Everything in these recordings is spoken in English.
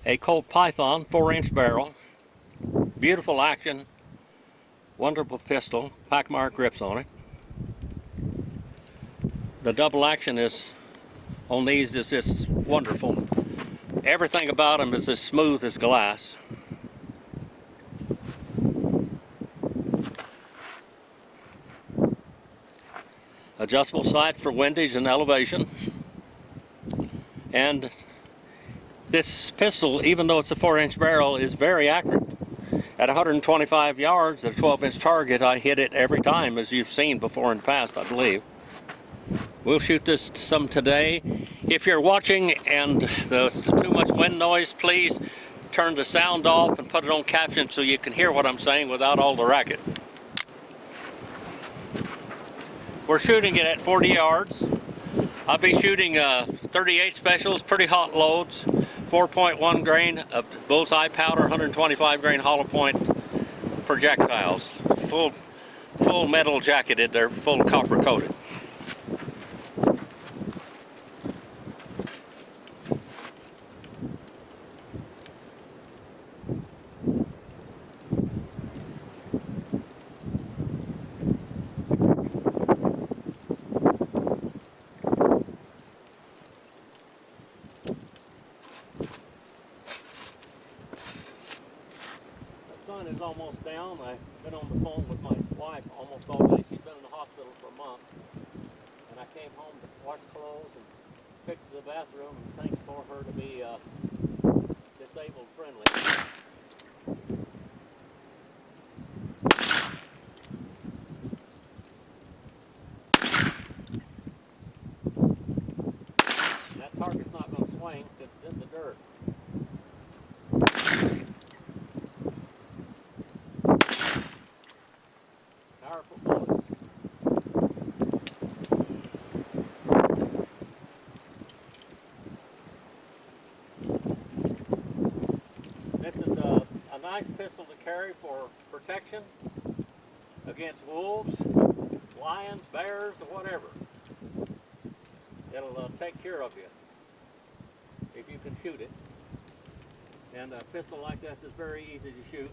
A Colt Python 4-inch barrel, beautiful action, wonderful pistol, Packmark grips on it. The double action is on these is just wonderful. Everything about them is as smooth as glass. Adjustable sight for windage and elevation. And this pistol, even though it's a 4-inch barrel, is very accurate. At 125 yards at a 12-inch target, I hit it every time, as you've seen before in the past, I believe. We'll shoot this some today. If you're watching and there's too much wind noise, please turn the sound off and put it on caption so you can hear what I'm saying without all the racket. We're shooting it at 40 yards. I'll be shooting 38 specials, pretty hot loads, 4.1 grain of bullseye powder, 125 grain hollow point projectiles. Full metal jacketed, they're full copper coated. The sun is almost down. I've been on the phone with my wife almost all day. She's been in the hospital for a month. And I came home to wash clothes and fix the bathroom, and thankful for her to be disabled friendly. And that target's not going to swing because it's in the dirt. Powerful bullets. This is a nice pistol to carry for protection against wolves, lions, bears, or whatever. It'll take care of you if you can shoot it. And a pistol like this is very easy to shoot.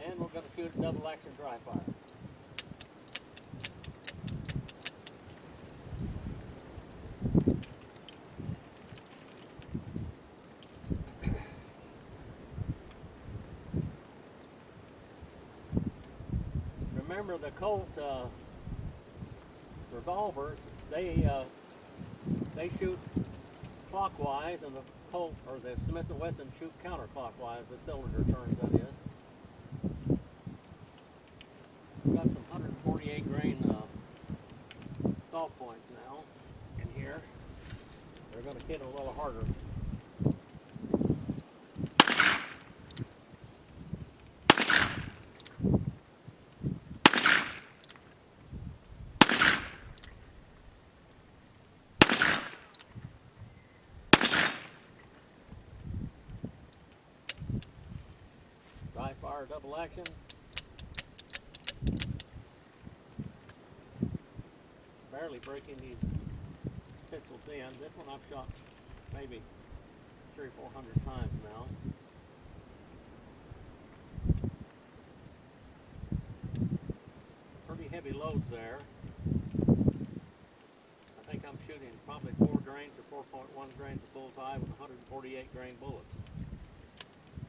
And we're going to shoot a double action dry fire. Remember the Colt revolvers, they shoot clockwise, and the Colt, or the Smith & Wesson, shoot counterclockwise, the cylinder turns, that is. We've got some 148 grain soft points now in here. They're going to hit a little harder. Dry fire double action. Barely breaking these pistols in. This one I've shot maybe 300 or 400 times now. Pretty heavy loads there. I think I'm shooting probably 4 grains or 4.1 grains of bullseye with 148 grain bullets.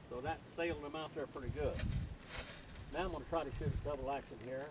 So that sailed them out there pretty good. Now I'm going to try to shoot a double action here.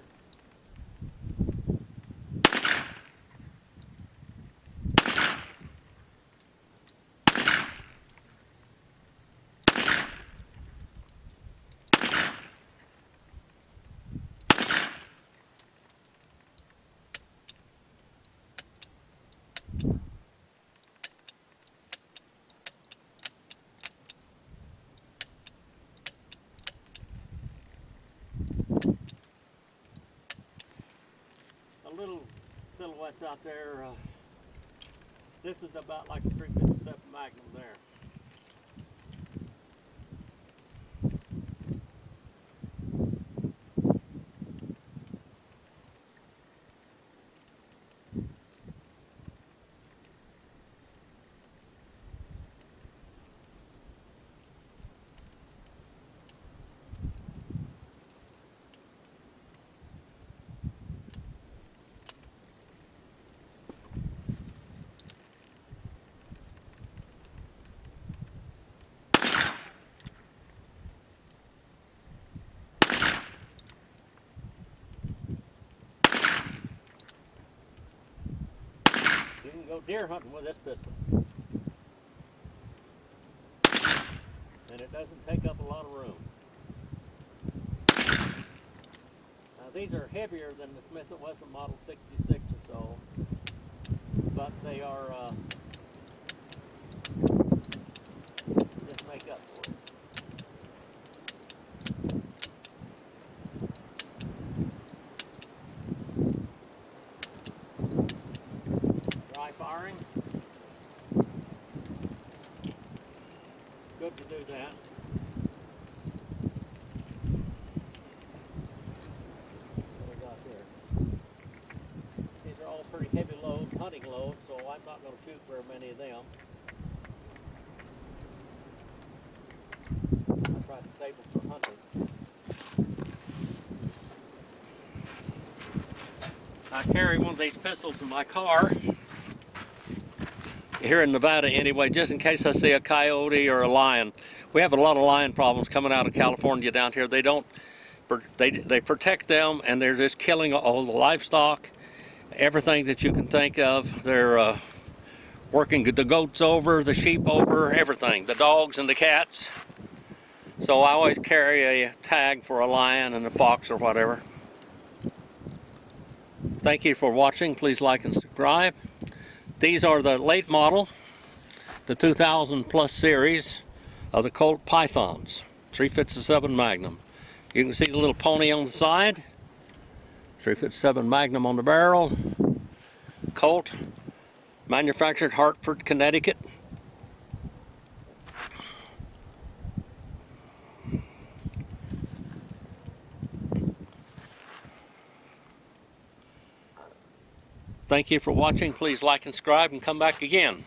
little silhouettes out there. This is about like a 357 Magnum there. You can go deer hunting with this pistol. And it doesn't take up a lot of room. Now these are heavier than the Smith & Wesson Model 66 or so, but they are just make up for it. Dry firing. Good to do that. What we got here? These are all pretty heavy loads, hunting loads, so I'm not going to shoot very many of them. I try to save them for hunting. I carry one of these pistols in my car. Here in Nevada anyway, just in case I see a coyote or a lion. We have a lot of lion problems coming out of California down here. They protect them, and they're just killing all the livestock, everything that you can think of. They're working the goats over, the sheep over, everything, the dogs and the cats. So I always carry a tag for a lion and a fox or whatever. Thank you for watching. Please like and subscribe. These are the late model, the 2000 plus series of the Colt Pythons, 357 Magnum. You can see the little pony on the side, 357 Magnum on the barrel. Colt, manufactured Hartford, Connecticut. Thank you for watching. Please like and subscribe and come back again.